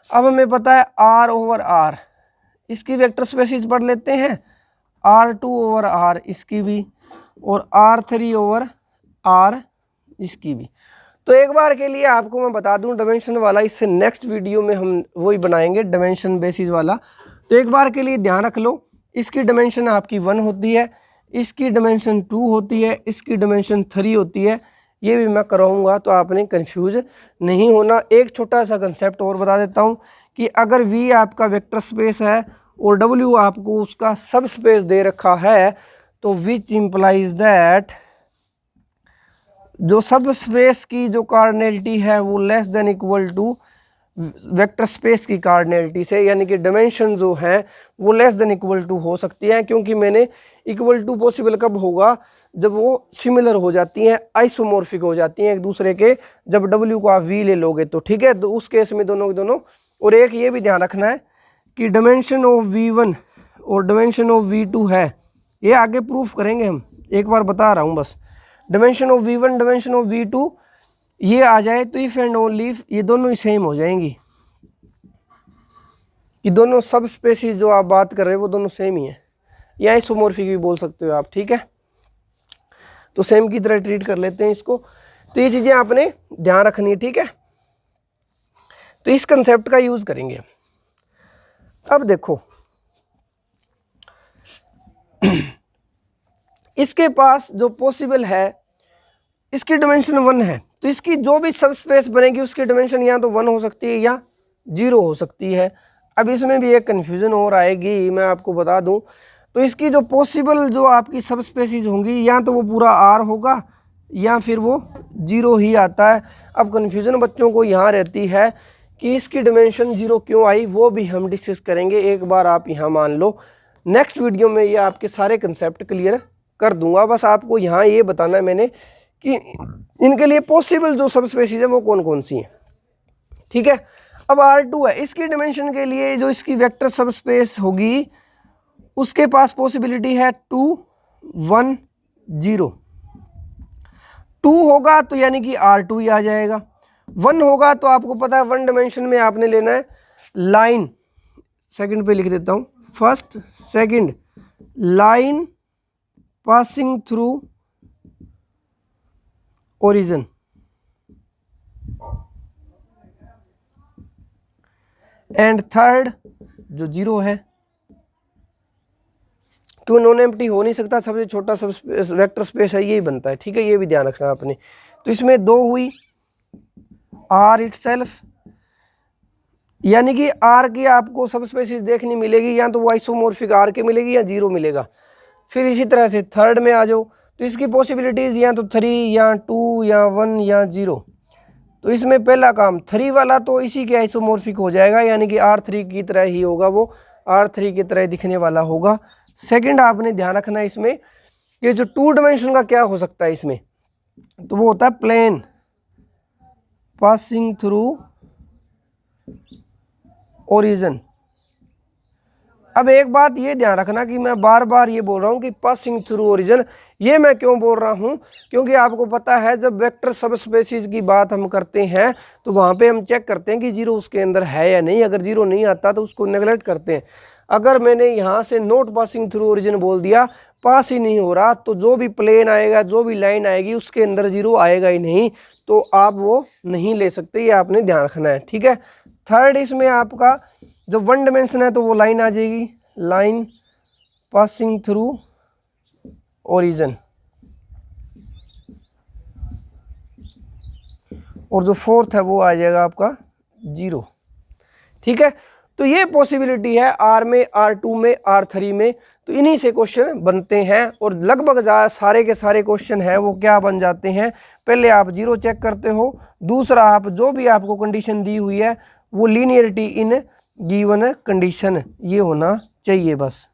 अब हमें पता है R ओवर R, इसकी वेक्टर स्पेसिस पढ़ लेते हैं, R2 ओवर R इसकी भी, और R3 ओवर R इसकी भी। तो एक बार के लिए आपको मैं बता दूं डायमेंशन वाला, इससे नेक्स्ट वीडियो में हम वही बनाएंगे डायमेंशन बेसिस वाला। तो एक बार के लिए ध्यान रख लो, इसकी डायमेंशन आपकी 1 होती है, इसकी डायमेंशन 2 होती है, इसकी डायमेंशन 3 होती है। ये भी मैं कराऊंगा तो आपने कंफ्यूज नहीं होना। एक छोटा सा कंसेप्ट और बता देता हूँ कि अगर V आपका वेक्टर स्पेस है और W आपको उसका सब स्पेस दे रखा है, तो विच इम्प्लाइज दैट जो सब स्पेस की जो कार्डिनलिटी है वो less than equal to vector space की कार्डिनलिटी से, यानी कि डायमेंशन जो है वो लेस देन इक्वल टू हो सकती है। क्योंकि मैंने इक्वल टू पॉसिबल कब होगा, जब वो सिमिलर हो जाती हैं, आइसोमॉर्फिक हो जाती हैं एक दूसरे के, जब W को आप V ले लोगे तो, ठीक है। तो उस केस में दोनों के दोनों। और एक ये भी ध्यान रखना है कि डायमेंशन ऑफ V1 और डायमेंशन ऑफ V2 है, ये आगे प्रूफ करेंगे हम, एक बार बता रहा हूँ बस। Dimension of V1 dimension of V2 ये आ जाए तो इफ एंड ओनली इफ ये दोनों ही सेम हो जाएंगी, कि दोनों सब स्पेसिस जो आप बात कर रहे हो वो दोनों सेम ही है, या आइसोमॉर्फिक भी बोल सकते हो आप, ठीक है। तो सेम की तरह ट्रीट कर लेते हैं इसको। तो ये चीजें आपने ध्यान रखनी है, ठीक है। तो इस कंसेप्ट का यूज करेंगे। अब देखो इसके पास जो पॉसिबल है, इसकी डायमेंशन 1 है, तो इसकी जो भी सब स्पेस बनेगी उसकी डायमेंशन या तो 1 हो सकती है या 0 हो सकती है। अब इसमें भी एक कन्फ्यूजन और आएगी, मैं आपको बता दूं। तो इसकी जो पॉसिबल जो आपकी सब स्पेसिस होंगी, या तो वो पूरा R होगा या फिर वो 0 ही आता है। अब कन्फ्यूजन बच्चों को यहाँ रहती है कि इसकी डायमेंशन 0 क्यों आई, वो भी हम डिस्कस करेंगे। एक बार आप यहाँ मान लो, नेक्स्ट वीडियो में ये आपके सारे कंसेप्ट क्लियर कर दूंगा। बस आपको यहाँ ये बताना है मैंने कि इनके लिए पॉसिबल जो सब स्पेसिस है वो कौन कौन सी हैं, ठीक है। अब R2 है, इसकी डायमेंशन के लिए जो इसकी वेक्टर सब स्पेस होगी उसके पास पॉसिबिलिटी है 2 1 0। 2 होगा तो यानी कि R2 ही आ जाएगा। 1 होगा तो आपको पता है 1 डायमेंशन में आपने लेना है लाइन, सेकंड पे लिख देता हूं, first second line passing through origin, and third जो 0 है। क्यों नॉन एम्प्टी हो नहीं सकता, सबसे छोटा सब वेक्टर स्पेस है यही बनता है, ठीक है। ये भी ध्यान रखना आपने। तो इसमें 2 हुई R इटसेल्फ, यानी कि R की आपको सब स्पेसिस देखनी मिलेगी, या तो वो आइसोमॉर्फिक R के मिलेगी या 0 मिलेगा। फिर इसी तरह से थर्ड में आ जाओ, तो इसकी पॉसिबिलिटीज या तो 3 या 2 या 1 या 0। तो इसमें पहला काम 3 वाला तो इसी के आइसोमॉर्फिक हो जाएगा, यानी कि R3 की तरह ही होगा, वो R3 की तरह दिखने वाला होगा। सेकंड आपने ध्यान रखना है इसमें कि जो 2 डायमेंशन का क्या हो सकता है इसमें, तो वो होता है प्लेन पासिंग थ्रू ओरिजिन। अब एक बात ये ध्यान रखना कि मैं बार बार ये बोल रहा हूँ कि पासिंग थ्रू ओरिजिन, ये मैं क्यों बोल रहा हूँ, क्योंकि आपको पता है जब वेक्टर सब स्पेसिस की बात हम करते हैं तो वहाँ पे हम चेक करते हैं कि 0 उसके अंदर है या नहीं। अगर 0 नहीं आता तो उसको नेगलेक्ट करते हैं। अगर मैंने यहाँ से नॉट पासिंग थ्रू ओरिजिन बोल दिया, पास ही नहीं हो रहा, तो जो भी प्लेन आएगा, जो भी लाइन आएगी उसके अंदर 0 आएगा ही नहीं, तो आप वो नहीं ले सकते। ये आपने ध्यान रखना है, ठीक है। थर्ड इसमें आपका जो 1 डायमेंशन है तो वो लाइन आ जाएगी, लाइन पासिंग थ्रू ओरिजिन। और जो फोर्थ है वो आ जाएगा आपका 0, ठीक है। तो ये पॉसिबिलिटी है R में, R2 में, R3 में। तो इन्हीं से क्वेश्चन बनते हैं, और लगभग सारे के सारे क्वेश्चन हैं वो क्या बन जाते हैं, पहले आप 0 चेक करते हो, दूसरा आप जो भी आपको कंडीशन दी हुई है वो लीनियरिटी इन गिवन कंडीशन ये होना चाहिए बस,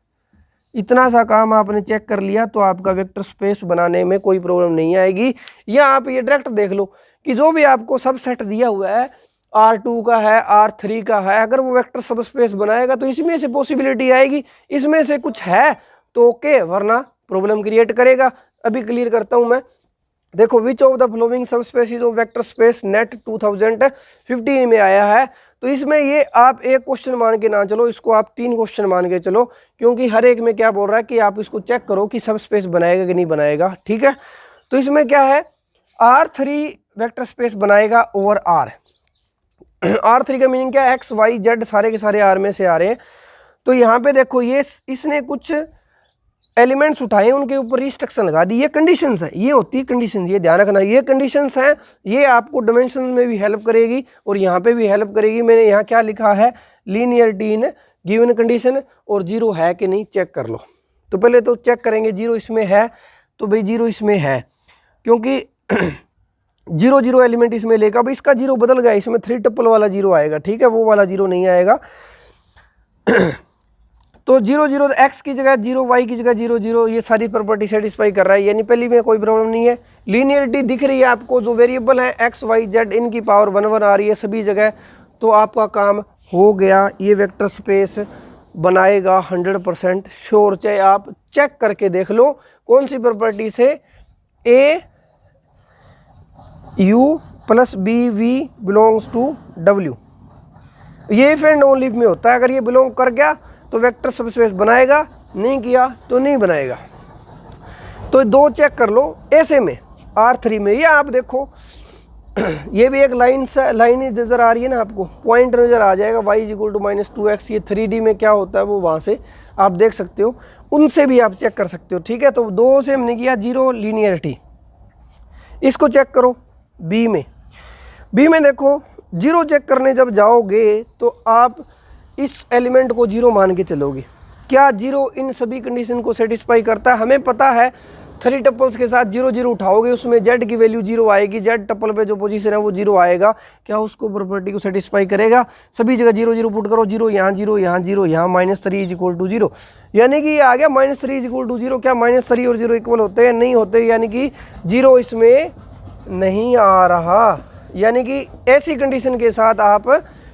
इतना सा काम आपने चेक कर लिया तो आपका वेक्टर स्पेस बनाने में कोई प्रॉब्लम नहीं आएगी। या आप ये डायरेक्ट देख लो कि जो भी आपको सबसेट दिया हुआ है R2 का है, R3 का है, अगर वो वेक्टर सब स्पेस बनाएगा तो इसमें से पॉसिबिलिटी आएगी, इसमें से कुछ है तो ओके, वरना प्रॉब्लम क्रिएट करेगा। अभी क्लियर करता हूं मैं। देखो, विच ऑफ द फ्लोइंग सब space of vector space net 2015 में आया है। तो इसमें ये आप एक क्वेश्चन मान के ना चलो, इसको आप 3 क्वेश्चन मान के चलो, क्योंकि हर एक में क्या बोल रहा है कि आप इसको चेक करो कि सब स्पेस बनाएगा कि नहीं बनाएगा। ठीक है, तो इसमें क्या है, R3 वेक्टर स्पेस बनाएगा ओवर R। R3 का मीनिंग क्या है, एक्स वाई जेड सारे के सारे R में से आ रहे हैं। तो यहाँ पे देखो, ये इसने कुछ एलिमेंट्स उठाए, उनके ऊपर रिस्ट्रिक्शन लगा दी। ये कंडीशंस है, ये होती है कंडीशंस, ये ध्यान रखना, ये कंडीशंस हैं। ये आपको डायमेंशन में भी हेल्प करेगी और यहाँ पे भी हेल्प करेगी। मैंने यहाँ क्या लिखा है, लीनियरिटी इन गिवन कंडीशन, और जीरो है कि नहीं चेक कर लो। तो पहले तो चेक करेंगे जीरो इसमें है, तो भाई जीरो इसमें है, क्योंकि 0 0 एलिमेंट इसमें लेगा। अब इसका जीरो बदल गया, इसमें 3 टप्पल वाला जीरो आएगा। ठीक है, वो वाला जीरो नहीं आएगा। तो 0 0 एक्स की जगह 0, वाई की जगह 0 0, ये सारी प्रॉपर्टी सेटिस्फाई कर रहा है, यानी पहली में कोई प्रॉब्लम नहीं है। लीनियरिटी दिख रही है आपको, जो वेरिएबल है एक्स वाई जेड, इनकी पावर 1 1 आ रही है सभी जगह, तो आपका काम हो गया। ये वेक्टर स्पेस बनाएगा 100% श्योर, चाहे आप चेक करके देख लो कौन सी प्रॉपर्टी से, A U plus B V belongs to W, ये इफ एंड ओनली में होता है। अगर ये बिलोंग कर गया तो वेक्टर सबस्पेस बनाएगा, नहीं किया तो नहीं बनाएगा। तो 2 चेक कर लो ऐसे में, R3 में। ये आप देखो, ये भी एक लाइन नजर आ रही है ना आपको, पॉइंट नजर आ जाएगा, y = -2x। ये 3D में क्या होता है वो वहाँ से आप देख सकते हो, उनसे भी आप चेक कर सकते हो। ठीक है, तो 2 से हमने किया 0 लीनियरिटी। इसको चेक करो बी में देखो, 0 चेक करने जब जाओगे तो आप इस एलिमेंट को 0 मान के चलोगे। क्या 0 इन सभी कंडीशन को सेटिस्फाई करता है? हमें पता है 3 टप्पल्स के साथ 0 0 उठाओगे, उसमें z की वैल्यू 0 आएगी, z टप्पल पे जो पोजीशन है वो 0 आएगा। क्या उसको प्रॉपर्टी को सेटिस्फाई करेगा? सभी जगह 0 0 पुट करो, 0 यहाँ 0 यहाँ 0 यहाँ, -3 = 0, यानी कि ये आ गया -3 = 0। क्या -3 और 0 इक्वल होते हैं? नहीं होते, यानी कि 0 इसमें नहीं आ रहा। यानी कि ऐसी कंडीशन के साथ आप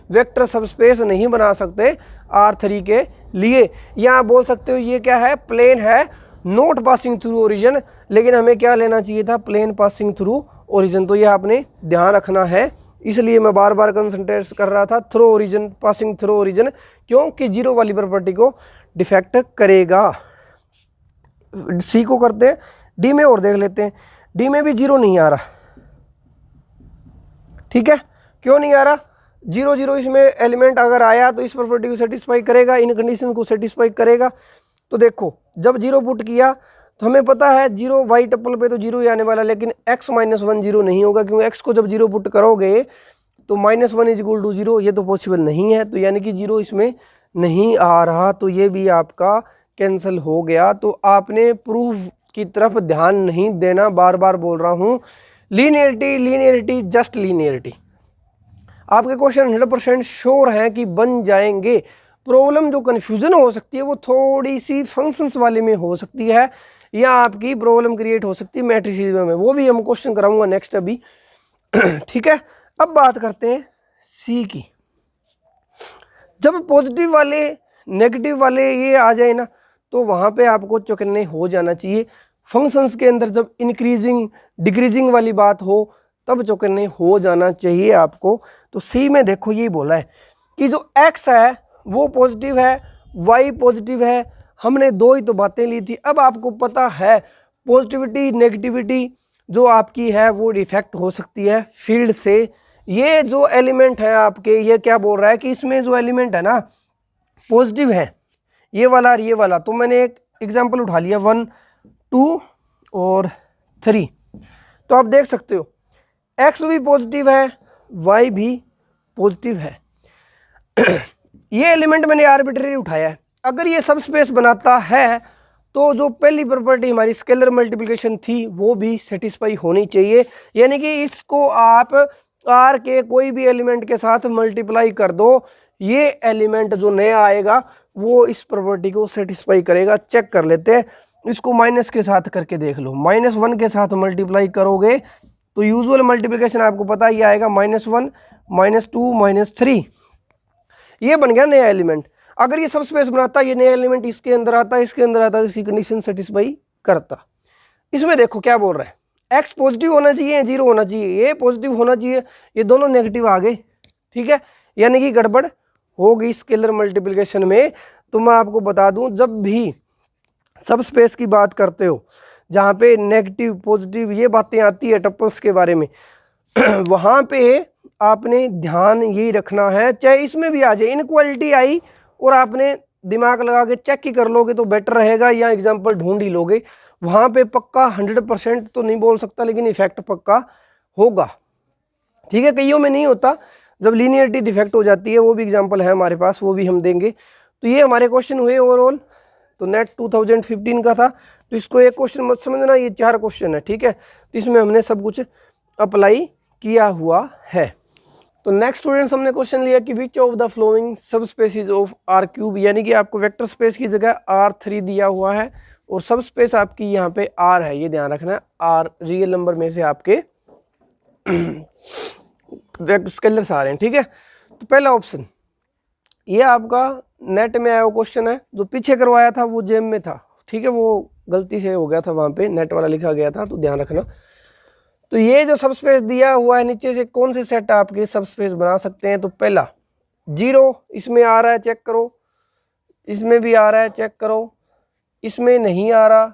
वेक्टर सबस्पेस नहीं बना सकते R3 के लिए। यहाँ बोल सकते हो ये क्या है, प्लेन है, नॉट पासिंग थ्रू ओरिजिन, लेकिन हमें क्या लेना चाहिए था, प्लेन पासिंग थ्रू ओरिजिन। तो ये आपने ध्यान रखना है, इसलिए मैं बार बार कंसंट्रेट कर रहा था through origin, passing through origin, क्योंकि 0 वाली प्रॉपर्टी को डिफेक्ट करेगा। सी को करते हैं, डी में और देख लेते हैं। डी में भी 0 नहीं आ रहा। ठीक है, क्यों नहीं आ रहा? 0 0 इसमें एलिमेंट अगर आया तो इस प्रॉपर्टी को सेटिस्फाई करेगा, इन कंडीशन को सेटिस्फाई करेगा। तो देखो, जब 0 पुट किया तो हमें पता है 0 वाई टप्पल पे तो 0 ही आने वाला, लेकिन x - 1 0 नहीं होगा, क्योंकि x को जब 0 पुट करोगे तो -1 = 0, ये तो पॉसिबल नहीं है। तो यानी कि 0 इसमें नहीं आ रहा, तो ये भी आपका कैंसिल हो गया। तो आपने प्रूफ की तरफ ध्यान नहीं देना, बार बार बोल रहा हूँ। Linearity just linearity. आपके क्वेश्चन 100% श्योर है कि बन जाएंगे। प्रॉब्लम जो कन्फ्यूजन हो सकती है वो थोड़ी सी फंक्शंस वाले में हो सकती है, या आपकी प्रॉब्लम क्रिएट हो सकती है मैट्रिसेस में, वो भी हम क्वेश्चन कराऊंगा नेक्स्ट अभी। ठीक है, अब बात करते हैं सी की। जब पॉजिटिव वाले नेगेटिव वाले ये आ जाए ना, तो वहाँ पे आपको चौकन्ने हो जाना चाहिए। फंक्शंस के अंदर जब इंक्रीजिंग डिक्रीजिंग वाली बात हो तब चौकन्ने हो जाना चाहिए आपको। तो सी में देखो ये बोला है कि जो x है वो पॉजिटिव है, y पॉजिटिव है। हमने 2 ही तो बातें ली थी। अब आपको पता है पॉजिटिविटी नेगेटिविटी जो आपकी है वो डिफेक्ट हो सकती है फील्ड से। ये जो एलिमेंट है आपके, ये क्या बोल रहा है कि इसमें जो एलिमेंट है ना पॉजिटिव है, ये वाला और ये वाला। तो मैंने एक एग्जांपल उठा लिया 1 2 और 3। तो आप देख सकते हो x भी पॉजिटिव है, y भी पॉजिटिव है। ये एलिमेंट मैंने आर्बिट्रेरी उठाया है। अगर ये सब स्पेस बनाता है तो जो पहली प्रॉपर्टी हमारी स्केलर मल्टीप्लिकेशन थी वो भी सेटिस्फाई होनी चाहिए। यानी कि इसको आप R के कोई भी एलिमेंट के साथ मल्टीप्लाई कर दो, ये एलिमेंट जो नया आएगा वो इस प्रॉपर्टी को सेटिस्फाई करेगा। चेक कर लेते हैं, इसको माइनस के साथ करके देख लो। -1 के साथ मल्टीप्लाई करोगे तो यूजुअल मल्टीप्लिकेशन आपको पता ही आएगा, -1 -2 -3, ये बन गया नया एलिमेंट। अगर ये सब स्पेस बनाता, ये नया एलिमेंट इसके अंदर आता, इसके अंदर आता, इसकी कंडीशन सेटिस्फाई करता। इसमें देखो क्या बोल रहा है, x पॉजिटिव होना चाहिए, 0 होना चाहिए, ये पॉजिटिव होना चाहिए, ये दोनों नेगेटिव आ गए, ठीक है, यानी कि गड़बड़ होगी स्केलर मल्टीप्लिकेशन में। तो मैं आपको बता दूं, जब भी सब स्पेस की बात करते हो जहाँ पे नेगेटिव पॉजिटिव ये बातें आती है टपल्स के बारे में वहाँ पे आपने ध्यान यही रखना है, चाहे इसमें भी आ जाए, इनक्वालिटी आई और आपने दिमाग लगा के चेक ही कर लोगे तो बेटर रहेगा, या एग्जाम्पल ढूंढ ही लोगे, वहाँ पे पक्का 100% तो नहीं बोल सकता, लेकिन इफेक्ट पक्का होगा, ठीक है। कईयों में नहीं होता, जब लीनियरिटी डिफेक्ट हो जाती है, वो भी एग्जाम्पल है हमारे पास, वो भी हम देंगे। तो ये हमारे क्वेश्चन हुए ओवरऑल, तो नेट 2015 का था। तो इसको एक क्वेश्चन मत समझना, ये 4 क्वेश्चन है, ठीक है। तो इसमें हमने सब कुछ अप्लाई किया हुआ है। तो नेक्स्ट स्टूडेंट्स हमने क्वेश्चन लिया कि विच of the following subspaces of are cube, यानी कि आपको वेक्टर स्पेस की जगह R3 दिया हुआ है और सब स्पेस आपकी यहाँ पे R है, ये ध्यान रखना है। R रियल नंबर में से आपके स्केलर्स आ रहे हैं, ठीक है। तो पहला ऑप्शन ये आपका नेट में आया हुआ क्वेश्चन है, जो पीछे करवाया था वो जेम में था, ठीक है, वो गलती से हो गया था, वहाँ पे नेट वाला लिखा गया था, तो ध्यान रखना। तो ये जो सब स्पेस दिया हुआ है, नीचे से कौन से सेट आपके सब स्पेस बना सकते हैं। तो पहला 0 इसमें आ रहा है, चेक करो, इसमें भी आ रहा है, चेक करो, इसमें नहीं आ रहा,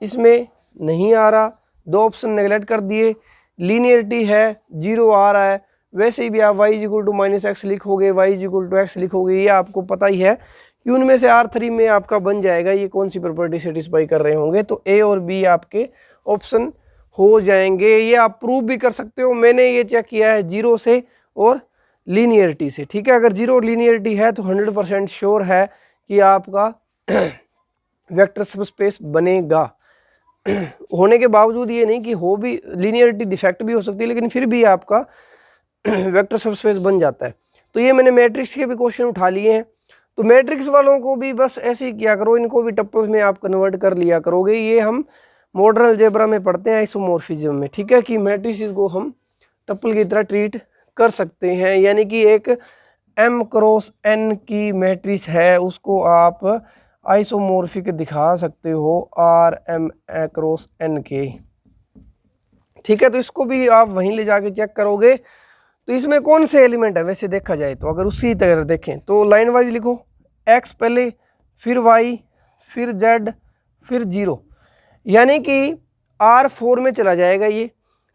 इसमें नहीं आ रहा, 2 ऑप्शन नेगलेक्ट कर दिए। लीनियरिटी है, 0 आ रहा है, वैसे ही भी आप y = -x लिखोगे, y = x लिखोगे, ये आपको पता ही है कि उनमें से R3 में आपका बन जाएगा। ये कौन सी प्रॉपर्टी सेटिस्फाई कर रहे होंगे, तो A और B आपके ऑप्शन हो जाएंगे। ये आप प्रूव भी कर सकते हो, मैंने ये चेक किया है 0 से और लीनियरिटी से, ठीक है। अगर 0 लीनियरिटी है तो 100% श्योर है कि आपका वेक्टर सब स्पेस बनेगा। होने के बावजूद ये नहीं कि हो भी, लीनियरिटी डिफेक्ट भी हो सकती है, लेकिन फिर भी आपका वेक्टर सब स्पेस बन जाता है। तो ये मैंने मैट्रिक्स के भी क्वेश्चन उठा लिए हैं, तो मैट्रिक्स वालों को भी बस ऐसे ही किया करो, इनको भी टप्पल्स में आप कन्वर्ट कर लिया करोगे। ये हम मॉडर्न अलजेब्रा में पढ़ते हैं, आइसोमॉर्फिज्म में, ठीक है, कि मैट्रिसेस को हम टप्पल की तरह ट्रीट कर सकते हैं, यानी कि एक m×n की मैट्रिक्स है, उसको आप आइसोमॉर्फिक दिखा सकते हो Rm×n के, ठीक है। तो इसको भी आप वहीं ले जाके चेक करोगे। तो इसमें कौन से एलिमेंट है वैसे देखा जाए तो, अगर उसी तरह देखें तो लाइन वाइज लिखो, x पहले, फिर y, फिर z, फिर 0, यानी कि R4 में चला जाएगा ये,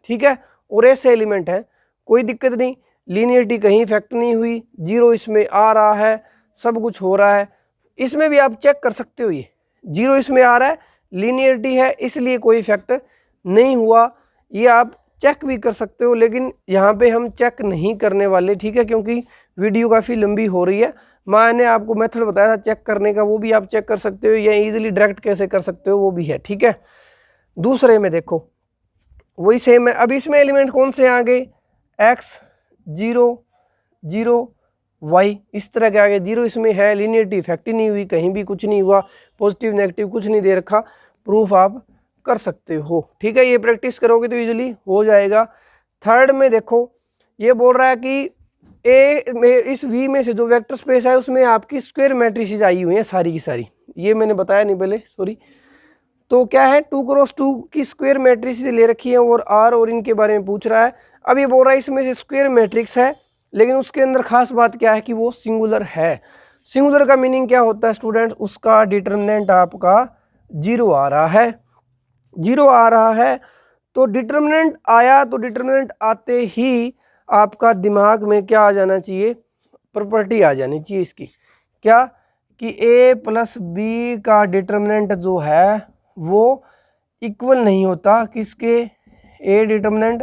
ठीक है। और ऐसे एलिमेंट है, कोई दिक्कत नहीं, लीनियरिटी कहीं इफेक्ट नहीं हुई, 0 इसमें आ रहा है, सब कुछ हो रहा है। इसमें भी आप चेक कर सकते हो, ये 0 इसमें आ रहा है, लीनियरिटी है, इसलिए कोई इफेक्ट नहीं हुआ, ये आप चेक भी कर सकते हो। लेकिन यहाँ पे हम चेक नहीं करने वाले, ठीक है, क्योंकि वीडियो काफ़ी लंबी हो रही है। मैंने आपको मेथड बताया था चेक करने का, वो भी आप चेक कर सकते हो, या इजीली डायरेक्ट कैसे कर सकते हो वो भी है, ठीक है। दूसरे में देखो वही सेम है। अब इसमें एलिमेंट कौन से आ गए, x 0 0 y, इस तरह के आगे 0 इसमें है, लीनियरिटी इफेक्ट ही नहीं हुई, कहीं भी कुछ नहीं हुआ, पॉजिटिव नेगेटिव कुछ नहीं दे रखा, प्रूफ आप कर सकते हो, ठीक है। ये प्रैक्टिस करोगे तो इजीली हो जाएगा। थर्ड में देखो, ये बोल रहा है कि ए में, इस V में से जो वेक्टर स्पेस है उसमें आपकी स्क्वायर मैट्रिसेस आई हुई हैं सारी की सारी, ये मैंने बताया नहीं पहले, सॉरी। तो क्या है, 2×2 की स्क्वायर मैट्रिसेस ले रखी है और R और इनके बारे में पूछ रहा है। अब ये बोल रहा है इसमें से स्क्वायर मैट्रिक्स है, लेकिन उसके अंदर खास बात क्या है कि वो सिंगुलर है। सिंगुलर का मीनिंग क्या होता है स्टूडेंट्स, उसका डिटर्मिनेंट आपका 0 आ रहा है, 0 आ रहा है। तो डिटर्मिनेंट आया, तो डिटर्मिनेंट आते ही आपका दिमाग में क्या आ जाना चाहिए, प्रॉपर्टी आ जानी चाहिए इसकी, क्या, कि a + b का डिटर्मिनेंट जो है वो इक्वल नहीं होता किसके, a determinant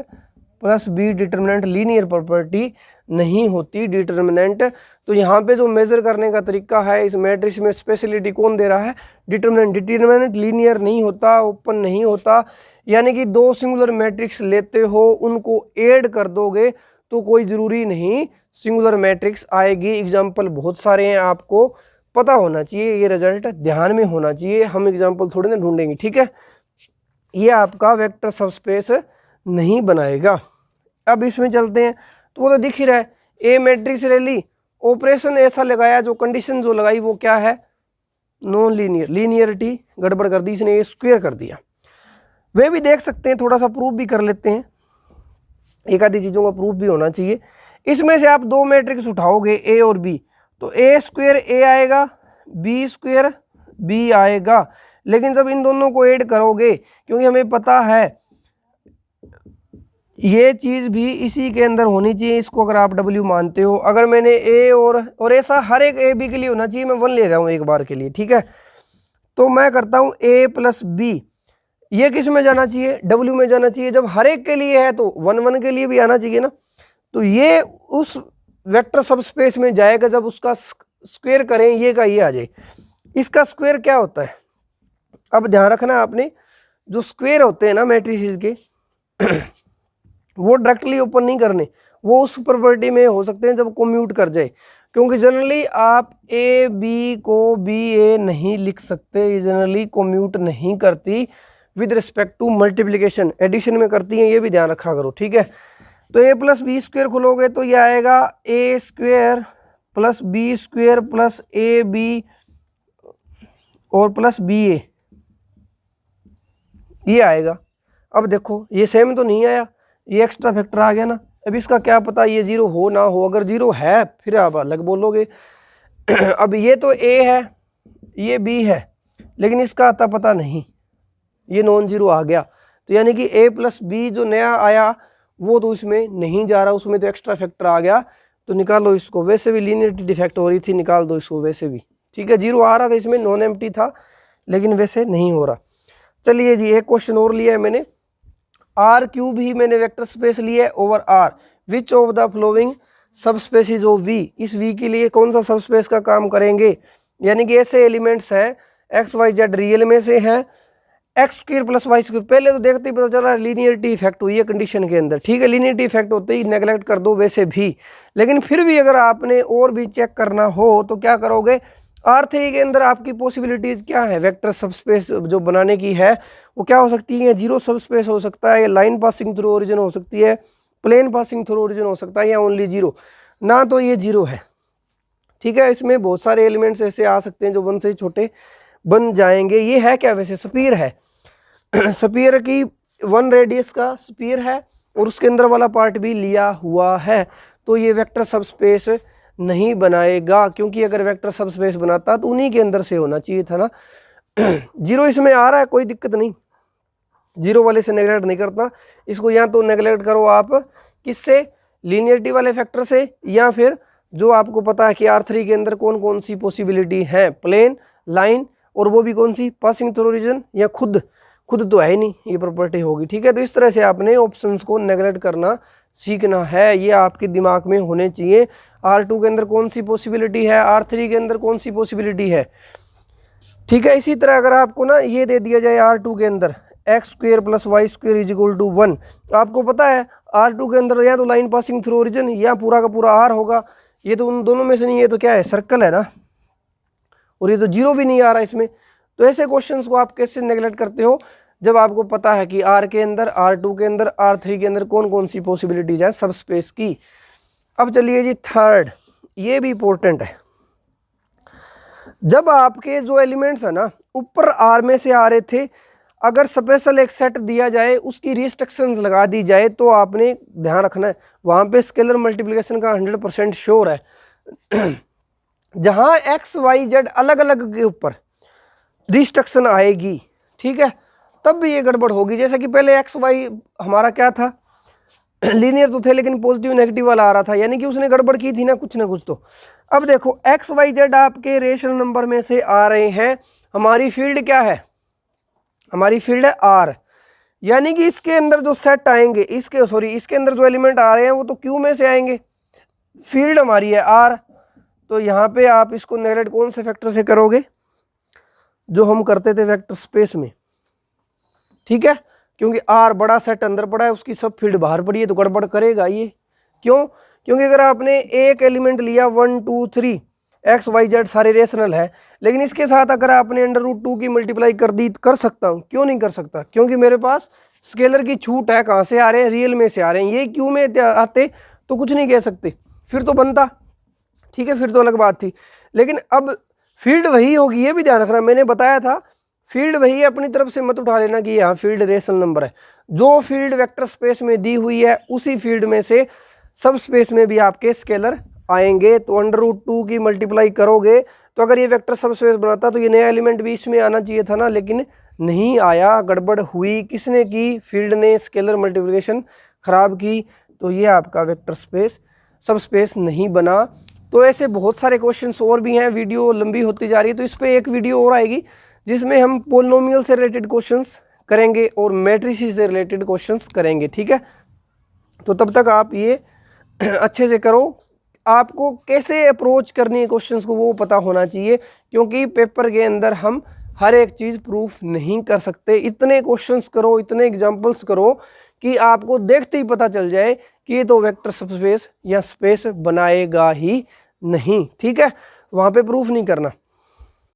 + b determinant, linear property नहीं होती डिटर्मिनेंट। तो यहाँ पे जो मेजर करने का तरीका है, इस मैट्रिक्स में स्पेशलिटी कौन दे रहा है, डिटर्मिनेंट। डिटर्मिनेंट लीनियर नहीं होता, ओपन नहीं होता, यानी कि 2 सिंगुलर मैट्रिक्स लेते हो, उनको ऐड कर दोगे तो कोई ज़रूरी नहीं सिंगुलर मैट्रिक्स आएगी। एग्जाम्पल बहुत सारे हैं आपको पता होना चाहिए, ये रिजल्ट ध्यान में होना चाहिए, हम एग्जाम्पल थोड़ी ना ढूंढेंगे, ठीक है। ये आपका वेक्टर सबस्पेस नहीं बनाएगा। अब इसमें चलते हैं, तो वो तो दिख ही रहा है, ए मैट्रिक्स ले ली, ऑपरेशन ऐसा लगाया, जो कंडीशन जो लगाई वो क्या है, नॉन लीनियर, लीनियरिटी गड़बड़ कर दी इसने, ये स्क्वायर कर दिया। वे भी देख सकते हैं, थोड़ा सा प्रूफ भी कर लेते हैं, एक आधी चीज़ों का प्रूफ भी होना चाहिए। इसमें से आप दो मैट्रिक्स उठाओगे ए और बी, तो ए स्क्वायर ए आएगा, बी स्क्वायर बी आएगा। लेकिन जब इन दोनों को ऐड करोगे, क्योंकि हमें पता है ये चीज़ भी इसी के अंदर होनी चाहिए, इसको अगर आप W मानते हो, अगर मैंने ए और ऐसा हर एक ए बी के लिए होना चाहिए, मैं 1 ले रहा हूँ एक बार के लिए, ठीक है। तो मैं करता हूँ ए प्लस बी, ये किस में जाना चाहिए, W में जाना चाहिए। जब हर एक के लिए है तो 1 1 के लिए भी आना चाहिए ना, तो ये उस वेक्टर सबस्पेस में जाएगा, जब उसका स्क्वायर करें ये का ये आ जाए। इसका स्क्वायर क्या होता है, अब ध्यान रखना आपने, जो स्क्वायर होते हैं ना मैट्रिसेस के वो डायरेक्टली ओपन नहीं करने, वो उस प्रॉपर्टी में हो सकते हैं जब कम्यूट कर जाए, क्योंकि जनरली आप ए बी को बी ए नहीं लिख सकते, ये जनरली कम्यूट नहीं करती with respect to multiplication, addition में करती हैं, ये भी ध्यान रखा करो, ठीक है। तो ए प्लस बी स्क्वायर खोलोगे तो ये आएगा A square plus B square plus A B और प्लस बी ए, ये आएगा। अब देखो ये सेम तो नहीं आया, ये एक्स्ट्रा फैक्टर आ गया ना। अब इसका क्या पता ये जीरो हो ना हो, अगर जीरो है फिर आप अलग बोलोगे। अब ये तो ए है, ये बी है, लेकिन इसका आता पता नहीं, ये नॉन जीरो आ गया, तो यानी कि ए प्लस बी जो नया आया वो तो इसमें नहीं जा रहा, उसमें तो एक्स्ट्रा फैक्टर आ गया, तो निकालो इसको। वैसे भी लीनियरिटी डिफेक्ट हो रही थी, निकाल दो इसको वैसे भी, ठीक है। जीरो आ रहा था इसमें, नॉन एम्प्टी था, लेकिन वैसे नहीं हो रहा। चलिए जी, एक क्वेश्चन और लिया है मैंने, आर क्यूब ही मैंने वेक्टर स्पेस लिया है over R, which of the following subspaces of V, इस वी के लिए कौन सा सब स्पेस का काम करेंगे, यानी कि ऐसे एलिमेंट्स हैं एक्स वाई जेड रियल में से है, x square plus y square, पहले तो देखते ही पता चला लीनियरिटी इफेक्ट हुई है कंडीशन के अंदर, ठीक है। लीनियरिटी इफेक्ट होते ही नेगलेक्ट कर दो वैसे भी, लेकिन फिर भी अगर आपने और भी चेक करना हो तो क्या करोगे, R3 के अंदर आपकी पॉसिबिलिटीज़ क्या है, वेक्टर सबस्पेस जो बनाने की है वो क्या हो सकती है, जीरो सबस्पेस हो सकता है, या लाइन पासिंग थ्रू ओरिजिन हो सकती है, प्लेन पासिंग थ्रू ओरिजिन हो सकता है, या ओनली जीरो, ना तो ये जीरो है, ठीक है। इसमें बहुत सारे एलिमेंट्स ऐसे आ सकते हैं जो 1 से छोटे बन जाएंगे। ये है क्या, वैसे स्फीयर है स्फीयर की 1 रेडियस का स्फीयर है, और उसके अंदर वाला पार्ट भी लिया हुआ है, तो ये वेक्टर सबस्पेस नहीं बनाएगा, क्योंकि अगर वेक्टर सबस्पेस बनाता तो उन्हीं के अंदर से होना चाहिए था ना। जीरो इसमें आ रहा है, कोई दिक्कत नहीं, जीरो वाले से नेगलेक्ट नहीं करता इसको, या तो नेगलेक्ट करो आप किससे, लीनियरिटी वाले फैक्टर से, या फिर जो आपको पता है कि R3 के अंदर कौन कौन सी पॉसिबिलिटी है, प्लेन, लाइन, और वो भी कौन सी, पासिंग थ्रू ओरिजिन, या खुद तो है ही नहीं, ये प्रॉपर्टी होगी, ठीक है। तो इस तरह से आपने ऑप्शंस को नेगलेक्ट करना सीखना है, ये आपके दिमाग में होने चाहिए। R2 के अंदर कौन सी पॉसिबिलिटी है, R3 के अंदर कौन सी पॉसिबिलिटी है, ठीक है। इसी तरह अगर आपको ना ये दे दिया जाए R2 के अंदर x square plus y square is equal to 1, तो आपको पता है R2 के अंदर या तो लाइन पासिंग थ्रू ओरिजिन या पूरा का पूरा R होगा, ये तो उन दोनों में से नहीं, ये तो क्या है, सर्कल है ना, और ये तो जीरो भी नहीं आ रहा इसमें। तो ऐसे क्वेश्चंस को आप कैसे नेगलेक्ट करते हो, जब आपको पता है कि R के अंदर, R2 के अंदर, R3 के अंदर कौन कौन सी पॉसिबिलिटीज है सब स्पेस की। अब चलिए जी थर्ड, ये भी इंपॉर्टेंट है, जब आपके जो एलिमेंट्स है ना ऊपर R में से आ रहे थे, अगर स्पेशल एक सेट दिया जाए, उसकी रिस्ट्रिक्शंस लगा दी जाए, तो आपने ध्यान रखना है वहाँ पे स्केलर मल्टीप्लिकेशन का 100% श्योर है। जहाँ एक्स वाई जेड अलग अलग के ऊपर रिस्ट्रिक्शन आएगी, ठीक है, तब भी ये गड़बड़ होगी। जैसे कि पहले एक्स वाई हमारा क्या था, लीनियर तो थे लेकिन पॉजिटिव नेगेटिव वाला आ रहा था, यानी कि उसने गड़बड़ की थी ना कुछ ना कुछ। तो अब देखो एक्स वाई जेड आपके रेशनल नंबर में से आ रहे हैं, हमारी फील्ड क्या है, हमारी फील्ड है आर, यानी कि इसके अंदर जो सेट आएंगे, इसके अंदर जो एलिमेंट आ रहे हैं वो तो क्यू में से आएंगे, फील्ड हमारी है आर। तो यहाँ पे आप इसको नेगलेक्ट कौन से फैक्टर से करोगे, जो हम करते थे वेक्टर स्पेस में, ठीक है, क्योंकि आर बड़ा सेट अंदर पड़ा है, उसकी सब फील्ड बाहर पड़ी है, तो गड़बड़ करेगा ये। क्यों, क्योंकि अगर आपने एक एलिमेंट लिया 1 2 3, एक्स वाई जेड सारे रेशनल है, लेकिन इसके साथ अगर आपने अंडर रूट 2 की मल्टीप्लाई कर दी, कर सकता हूँ, क्यों नहीं कर सकता? क्योंकि मेरे पास स्केलर की छूट है, कहाँ से आ रहे हैं? रियल में से आ रहे हैं। ये क्यों में आते तो कुछ नहीं कह सकते, फिर तो बनता, ठीक है, फिर तो अलग बात थी। लेकिन अब फील्ड वही होगी, ये भी ध्यान रखना, मैंने बताया था फील्ड वही है, अपनी तरफ से मत उठा लेना कि यहाँ फील्ड रेशनल नंबर है। जो फील्ड वेक्टर स्पेस में दी हुई है उसी फील्ड में से सब स्पेस में भी आपके स्केलर आएंगे। तो अंडर रूट 2 की मल्टीप्लाई करोगे तो अगर ये वेक्टर सब स्पेस बनाता तो ये नया एलिमेंट भी इसमें आना चाहिए था ना, लेकिन नहीं आया, गड़बड़ हुई। किसने की? फील्ड ने स्केलर मल्टीप्लिकेशन खराब की, तो ये आपका वेक्टर स्पेस सब स्पेस नहीं बना। तो ऐसे बहुत सारे क्वेश्चंस और भी हैं, वीडियो लंबी होती जा रही है तो इस पर एक वीडियो और आएगी जिसमें हम पोलिनोमियल से रिलेटेड क्वेश्चंस करेंगे और मैट्रिसेस से रिलेटेड क्वेश्चंस करेंगे, ठीक है। तो तब तक आप ये अच्छे से करो, आपको कैसे अप्रोच करनी है क्वेश्चंस को वो पता होना चाहिए, क्योंकि पेपर के अंदर हम हर एक चीज़ प्रूफ नहीं कर सकते। इतने क्वेश्चंस करो, इतने एग्जाम्पल्स करो कि आपको देखते ही पता चल जाए कि ये तो वेक्टर सबस्पेस या स्पेस बनाएगा ही नहीं, ठीक है, वहाँ पे प्रूफ नहीं करना।